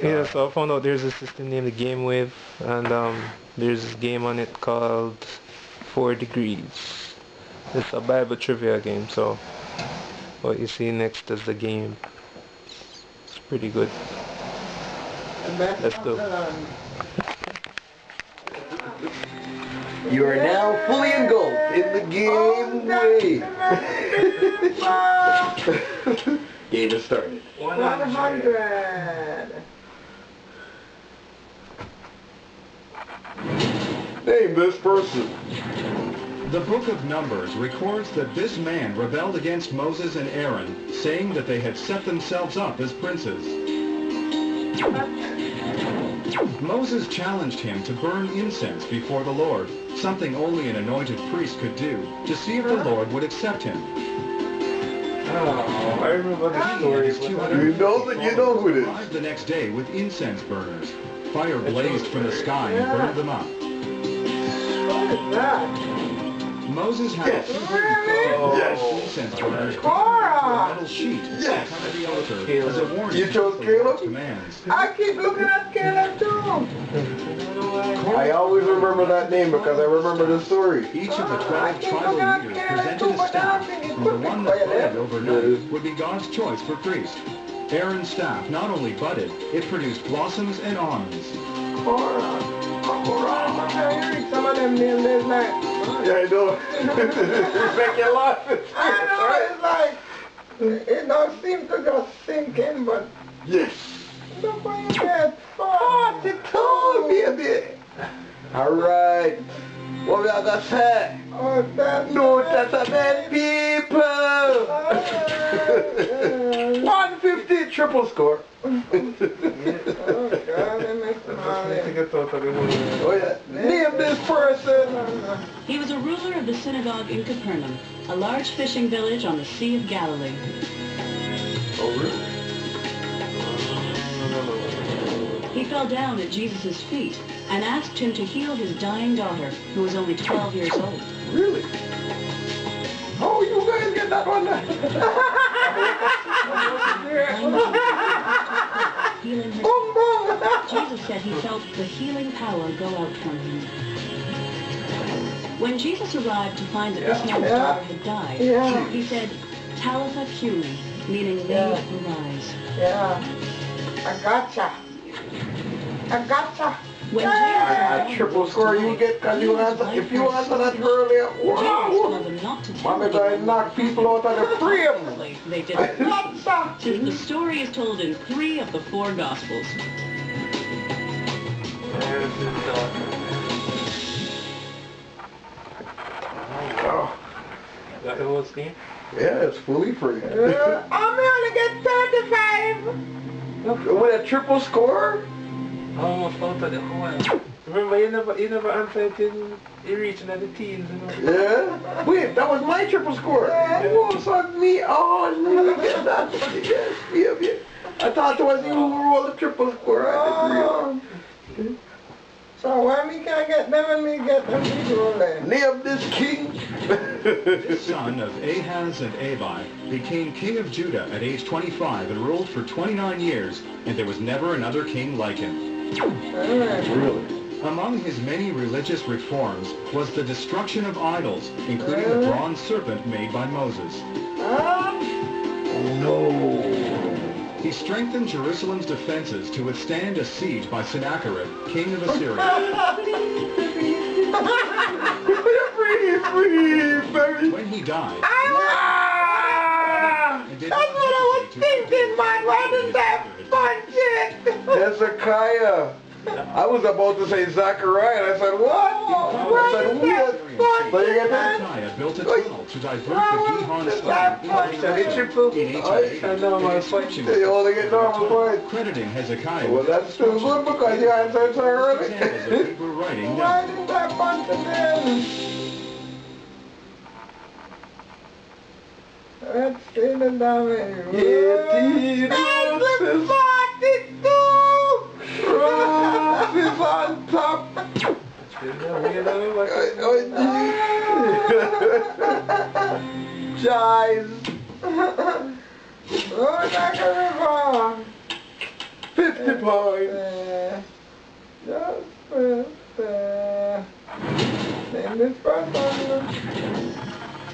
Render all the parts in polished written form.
Yeah, so I found out there's a system named the GameWave, and there's this game on it called 4 Degrees. It's a Bible trivia game, so what you see next is the game. It's pretty good. Let's go. You are now fully engulfed in the GameWave. Game has started. 100. Name this person. The book of Numbers records that this man rebelled against Moses and Aaron, saying that they had set themselves up as princes. Moses challenged him to burn incense before the Lord, something only an anointed priest could do, to see if the Lord would accept him. Oh, I remember the story. You know who it is. Arrived the next day with incense burners. Fire blazed from the sky and burned them up. What is that? Moses had a incense burners to a metal sheet stuck under the altar as a warning You chose Caleb? commands. I keep looking at Caleb too. I always remember that name because I remember the story. Each of the 12 tribal leaders presented a staff, and the one that budded overnight would be God's choice for priest. Aaron's staff not only budded, it produced blossoms and almonds. Some of them names is like, Yeah, I know. Make you laugh. I know, it's like, it don't seem to just sink in, but Yes. look what you get. 42, baby. All right. What we have to say? Oh, that's No testament people. 150 triple score. Oh, God, it makes me I think I thought of it was... Oh yeah. Name this person. He was a ruler of the synagogue in Capernaum, a large fishing village on the Sea of Galilee. Oh really? He fell down at Jesus' feet and asked him to heal his dying daughter, who was only 12 years old. Really? Oh, you guys get that one? Healing her. Jesus said he felt the healing power go out from him. When Jesus arrived to find that this man's daughter had died, he said, Talitha Cumi, meaning lady, arise. Yeah. I gotcha. When Jesus Triple score you get because you answer. If you answer that earlier, told wow. them not to tell Mommy trying to knock people out of the frame. they didn't. Since the story is told in 3 of the 4 Gospels. Oh. Got the whole scheme? Yeah, it's fully free. I'm only get 35. With a triple score? I almost out of the whole. Remember, you never answered till you reach into the teens, you know? Yeah. Wait, that was my triple score. Oh, fuck me. Oh, no, get that. Yes, yeah. I thought it was you who rolled the triple score. I agree. So when we can get them and we get them, we roll them. Name this king. This son of Ahaz and Abi became king of Judah at age 25 and ruled for 29 years, and there was never another king like him. Really? Among his many religious reforms was the destruction of idols, including the bronze serpent made by Moses. Oh, no. He strengthened Jerusalem's defenses to withstand a siege by Sennacherib, king of Assyria. Free. When he died, That's what I was thinking, man. Why does that fun shit? Hezekiah. I was about to say Zachariah, and I said, what? I said, what? So you get that? Hezekiah built a tunnel to divert the Gihon stream in 1880. I know my point. You only get normal points. Crediting Hezekiah Well, that's still good because you answered so early. examples of Hebrew writing Why now. did that fun to them? Let's see the damage. 18 That's 42! roses on top. Guys. Oh, like a river. 50 the point.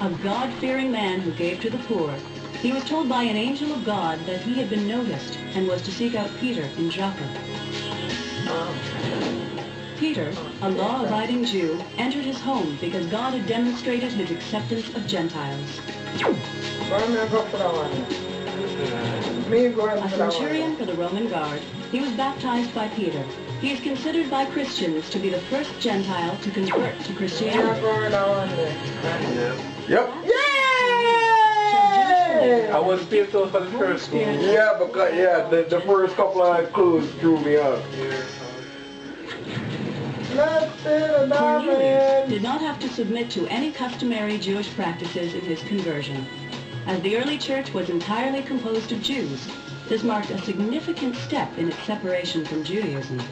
A God-fearing man who gave to the poor. He was told by an angel of God that he had been noticed and was to seek out Peter in Joppa. Peter, a law-abiding Jew, entered his home because God had demonstrated his acceptance of Gentiles. A centurion for the Roman guard, he was baptized by Peter. He is considered by Christians to be the first Gentile to convert to Christianity. Yep. I was still told for the first one. Yeah, because the first couple of clues threw me off. Cornelius did not have to submit to any customary Jewish practices in his conversion. As the early church was entirely composed of Jews, this marked a significant step in its separation from Judaism.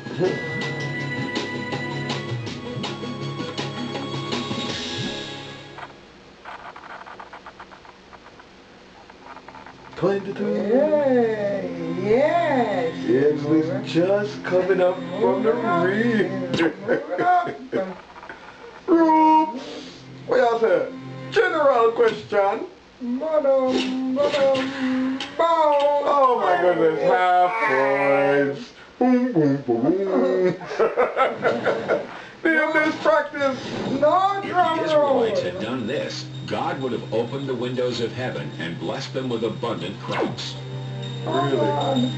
Ainzlee's just coming up from the reef. Roof. What y'all say? General question. Oh my goodness, half points. Boom, boom, boom. Name this practice. No If drum the roll. Israelites had done this, God would have opened the windows of heaven and blessed them with abundant crops. Really?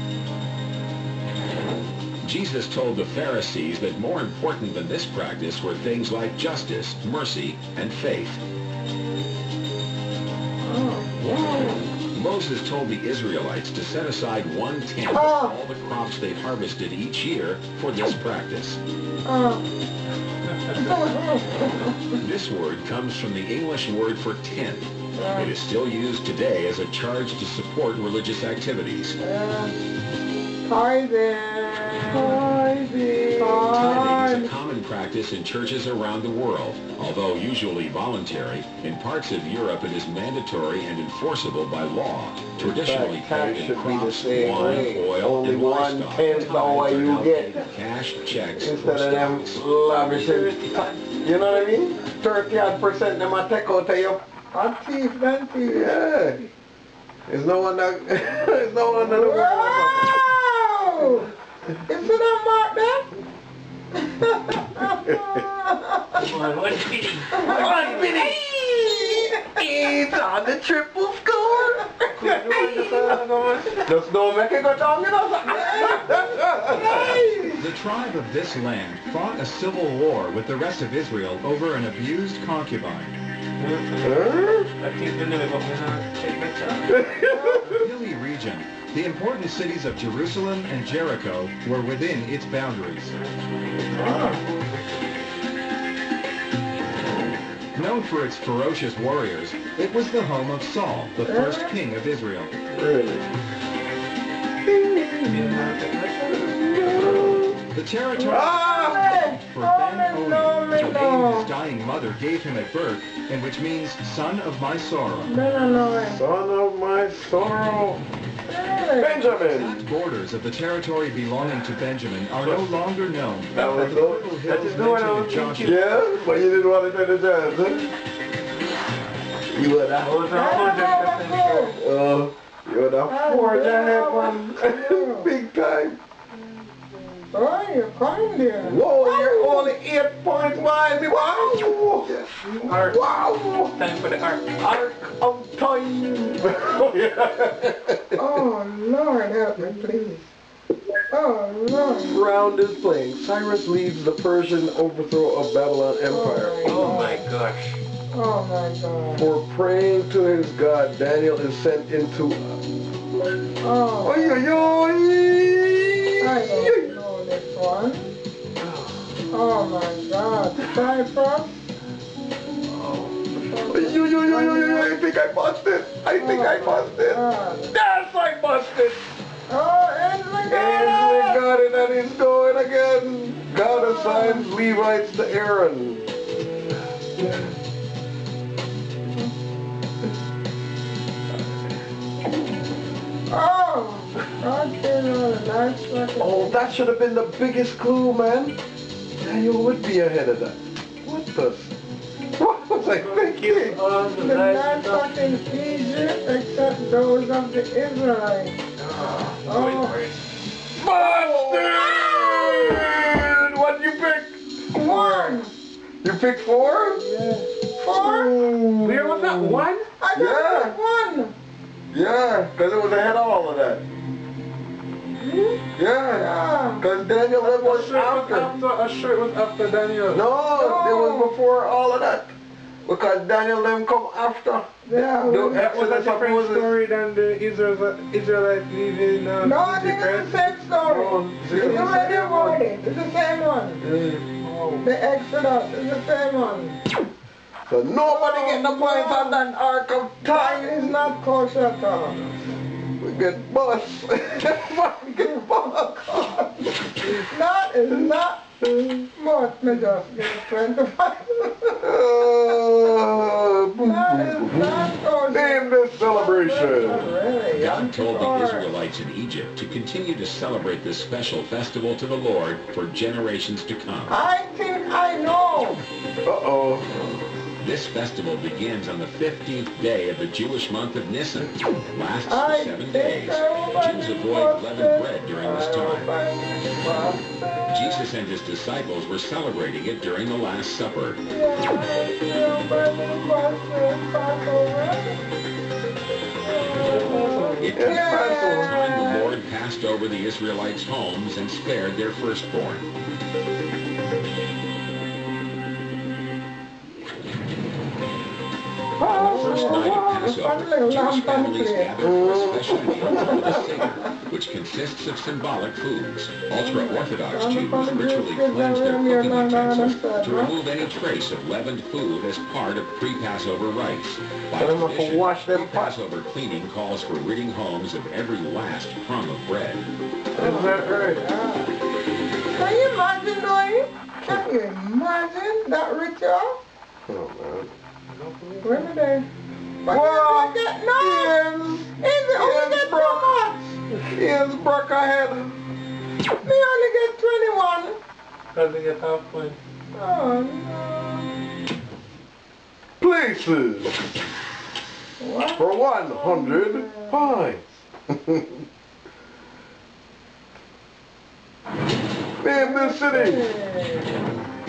Jesus told the Pharisees that more important than this practice were things like justice, mercy, and faith. Moses told the Israelites to set aside 1/10 of all the crops they harvested each year for this practice. This word comes from the English word for tenth. It is still used today as a charge to support religious activities. Tithing Tithing is a common practice in churches around the world. Although usually voluntary, in parts of Europe it is mandatory and enforceable by law. Traditionally paid in crops, wine, oil, Only and 1/10 livestock. of what Tithes are you now get. paid in cash, checks, Instead or of them stocks. lavishing. You know what I mean? 30% them I take out of you. a thief, then thief. Yeah. There's no one that there's no one that Wow! You see that mark there? One pity. One minute. It's on the triple score. Just don't make it go down, you know. The tribe of this land fought a civil war with the rest of Israel over an abused concubine. I think the name of The hilly region, the important cities of Jerusalem and Jericho were within its boundaries. Known for its ferocious warriors, it was the home of Saul, the first king of Israel. Really? The territory for Ben-Oni, the name his dying mother gave him at birth, and which means son of my sorrow. Son of my sorrow. Benjamin. The borders of the territory belonging to Benjamin are no longer known. That was The little that hills is the one I mentioned was in thinking. Joshua. Yeah, but you didn't want to take the chance, huh? You were that. You were that forge ahead one. Big time. Oh, you're fine there. Whoa, you're only 8 points wide. Wow. Yes. Ark. Wow. Time for the ark. Arc of time. Oh, Lord, help me, please. Oh, Lord. Round is playing. Cyrus leads the Persian overthrow of Babylon Empire. Oh my gosh. Oh, my God. For praying to his God, Daniel is sent into... Oh, Oy, oy, oy. I don't know this one. Oh, my God. Cyprus? Oy, oy, oy, oy, oy, oy. I think I busted. I think I busted. Yes, I busted. Oh, Ainzlee Ainzlee got it and he's going again. God assigns Levites to Aaron. Oh, I can't know Oh, that should have been the biggest clue, man. Daniel would be ahead of that. What the? What was I thinking? The livestock in Egypt except those of the Israelites. Oh. Bastard! What did you pick? 1. You picked 4? Yeah. 4? Where was that? 1? I got Yeah. 1. Yeah, because it was ahead of all of that. Yeah, because Daniel was after. A shirt was after Daniel. No, it was before all of that. Because Daniel them come after. Yeah, That was a Exodus of different Moses. story than the Israelites leaving no, I think Egypt, it's the same story. Oh, It's already avoided. It's the same one. The Exodus is the same one. So nobody get the points on that ark of Time time. is not kosher at all. We get bust. We get bust. That is not much, me just get 25. That is not kosher. Name this celebration. Really, God told the sorry. Israelites in Egypt to continue to celebrate this special festival to the Lord for generations to come. I think I know. Uh-oh. This festival begins on the 15th day of the Jewish month of Nisan. It lasts for 7 days. Jews avoid leavened bread during this time. Jesus and his disciples were celebrating it during the Last Supper. It took some time the Lord passed over the Israelites' homes and spared their firstborn. On the first night of Passover, Jewish families gather for a special meal with a Seder, which consists of symbolic foods. Ultra-Orthodox Jews ritually cleanse their cooking utensils to remove any trace of leavened food as part of pre-Passover rites. By Tell them to tradition, wash them pre-Passover cleaning calls for ridding homes of every last crumb of bread. Is that right? Can you imagine doing it? Can you imagine that ritual? Oh, man. When are they? But Well, you get no. Is it only get so much? Here's Brock ahead. Me only get 21. Probably get half point. Oh no. Places What? for 100 points. Name this city.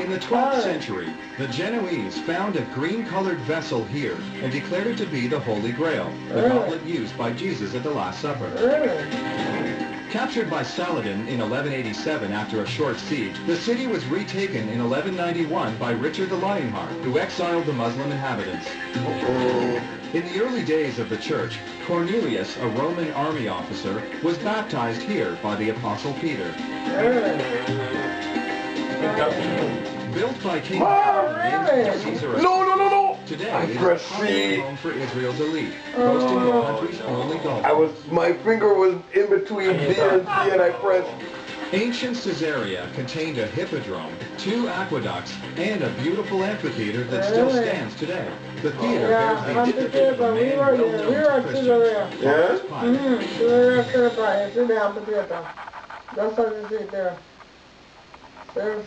In the 12th century, the Genoese found a green-colored vessel here and declared it to be the Holy Grail, the goblet used by Jesus at the Last Supper. Really? Captured by Saladin in 1187 after a short siege, the city was retaken in 1191 by Richard the Lionheart, who exiled the Muslim inhabitants. In the early days of the church, Cornelius, a Roman army officer, was baptized here by the Apostle Peter. Built by King really? Caesar. No. Today, I it is pressed a popular C. home for Israel's elite, boasting the country's only golf. My finger was in between D and C and I pressed. Ancient Caesarea contained a hippodrome, 2 aqueducts, and a beautiful amphitheater that still stands today. The theater bears the identity of a man well known to Christians. Yeah? Caesarea, see the amphitheater. That's how you see it there. There's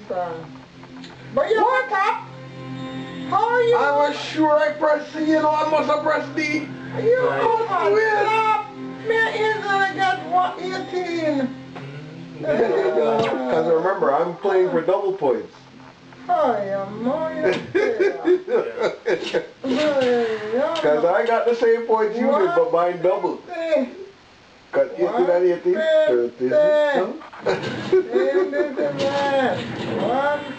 but you what up? How are you? I was sure I pressed C, I must have pressed D. You stop! Me is gonna get 18. Because remember, I'm playing for double points. Because I got the same points you did, but mine doubled. Because 18 and 18, 30.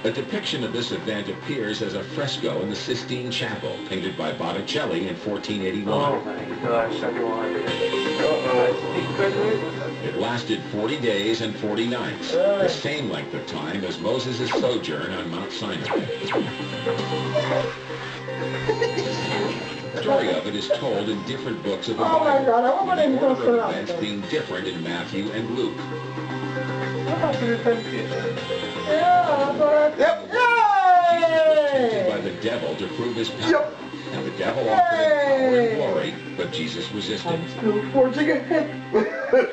A depiction of this event appears as a fresco in the Sistine Chapel, painted by Botticelli in 1481. Oh my gosh, I don't want It lasted 40 days and 40 nights, the same length of time as Moses' sojourn on Mount Sinai. The story of it is told in different books of the Bible, my God, I want with to the order go of events being different in Matthew and Luke. Jesus was tempted by the devil to prove his power, and the devil offered him power and glory, but Jesus resisted. I'm still forging ahead. The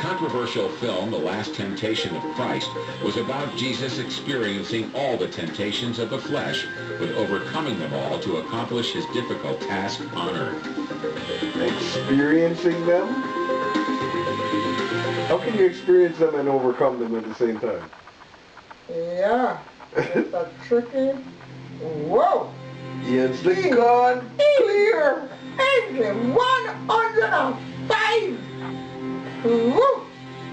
controversial film, The Last Temptation of Christ, was about Jesus experiencing all the temptations of the flesh, but overcoming them all to accomplish his difficult task on earth. Experiencing them? How can you experience them and overcome them at the same time? Yeah. It's a tricky. Whoa! Ainzlee gone clear! Ainzlee 105! Woo!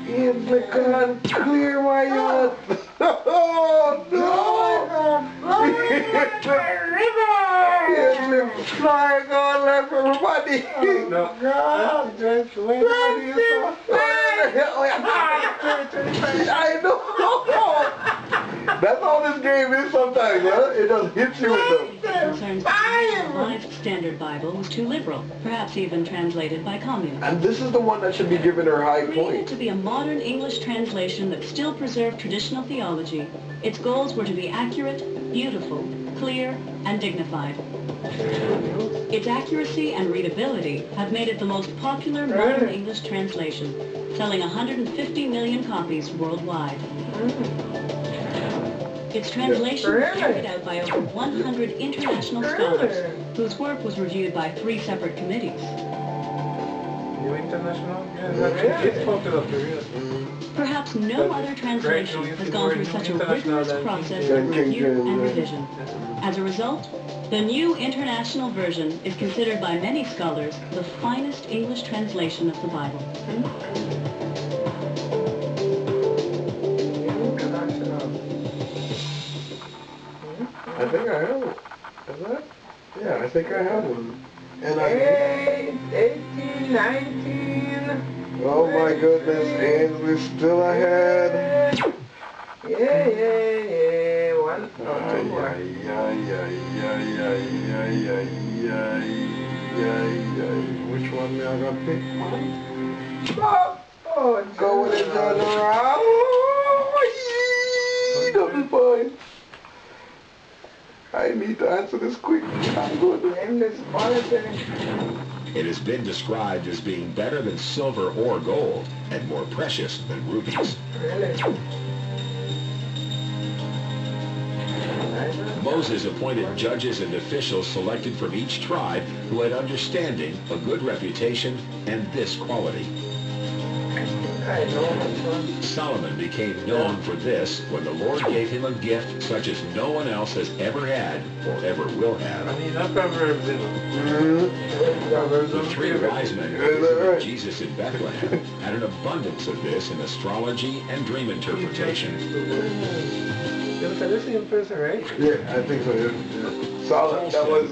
Ainzlee gone clear, my yacht! Oh no! Ainzlee flying on left everybody! No. God! I know! That's how this game is sometimes, huh? It just hits you with them. Concerns that the Revised Standard Bible was too liberal, perhaps even translated by communists. And this is the one that should be giving her high Created point. to be a modern English translation that still preserved traditional theology, its goals were to be accurate, beautiful, clear, and dignified. Its accuracy and readability have made it the most popular modern English translation, selling 150 million copies worldwide. Its translation was carried out by over 100 international scholars, whose work was reviewed by 3 separate committees. You international? Yeah, it's popular, really. Perhaps no other translation has gone through such a rigorous process of review and revision. As a result, the new international version is considered by many scholars the finest English translation of the Bible. I think I have it. Is that? Yeah, I think I have one. And 18, 19. oh my goodness, Ainzlee still ahead. Yeah. One. Which one am I gonna pick? Oh, Go with it, John around. Double point. I need to answer this quick. I'm good. Nameless quality. It has been described as being better than silver or gold and more precious than rubies. Really? Moses appointed judges and officials selected from each tribe who had understanding, a good reputation, and this quality. I know which one. Solomon became known for this when the Lord gave him a gift such as no one else has ever had or ever will have. I mean, that Proverbs in The 3 wise men who visited Jesus in Bethlehem had an abundance of this in astrology and dream interpretation. It was the same person, right? Yeah, I think so. Yeah. Solomon. That was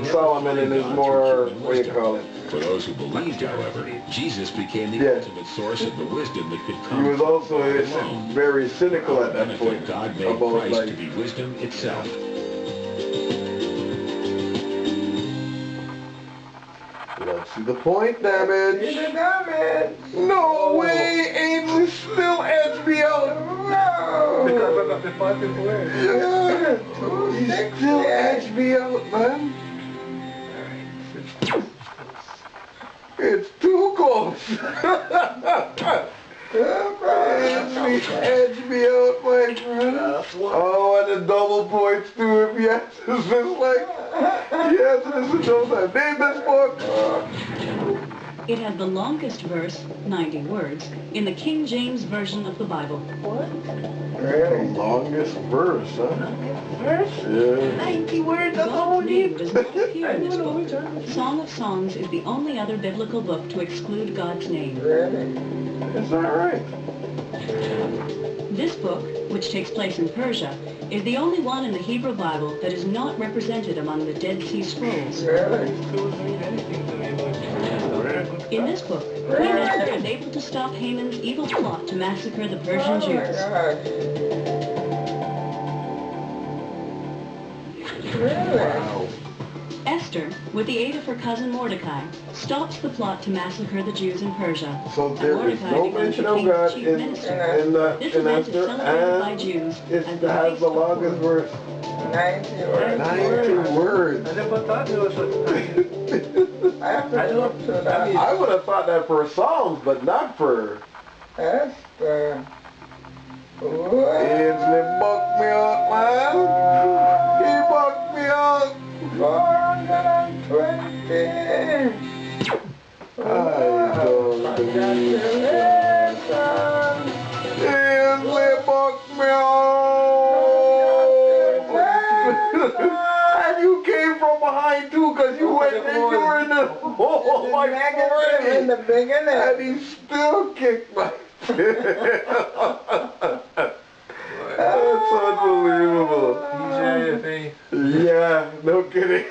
Solomon and his more, what do you call it? For those who believed, however, Jesus became the ultimate source of the wisdom that could He come was also alone. very cynical at that point God made about Christ like to be wisdom itself. let's see the point, damn it. No way, Ainzlee still edged me out. Because I got the fucking word. Yeah, he still edged me out, man. It's too close. Ainzlee edged me out, my friend. Oh, and the double points too. If you answer this like, yes, this is no time. Name this book. It had the longest verse, 90 words, in the King James Version of the Bible. Really? Longest verse, huh? Verse? Yeah. 90 words, that's all God's we name need. does not appear in this book. Song of Songs is the only other biblical book to exclude God's name. Is that right? This book, which takes place in Persia, is the only one in the Hebrew Bible that is not represented among the Dead Sea Scrolls. In this book, Queen Esther is able to stop Haman's evil plot to massacre the Persian Jews. Wow. Esther, with the aid of her cousin Mordecai, stops the plot to massacre the Jews in Persia. So And there is Mordecai no becomes mention the of king's God chief in minister. This in event is Esther, celebrated by and Jews it as the has feast the of longest Purim. verse. 90 words. 90 words. I never thought there was such a thing. I have have to look to that. I would have thought that for songs, but not for... Esther. Ainzlee bucked me out, man. He bucked me out. 420. I don't believe it. Ainzlee bucked me out. And you came from behind too, because you went in, you were in the hole like in the beginning. and he still kicked my That's unbelievable. TJFA. Yeah, no kidding.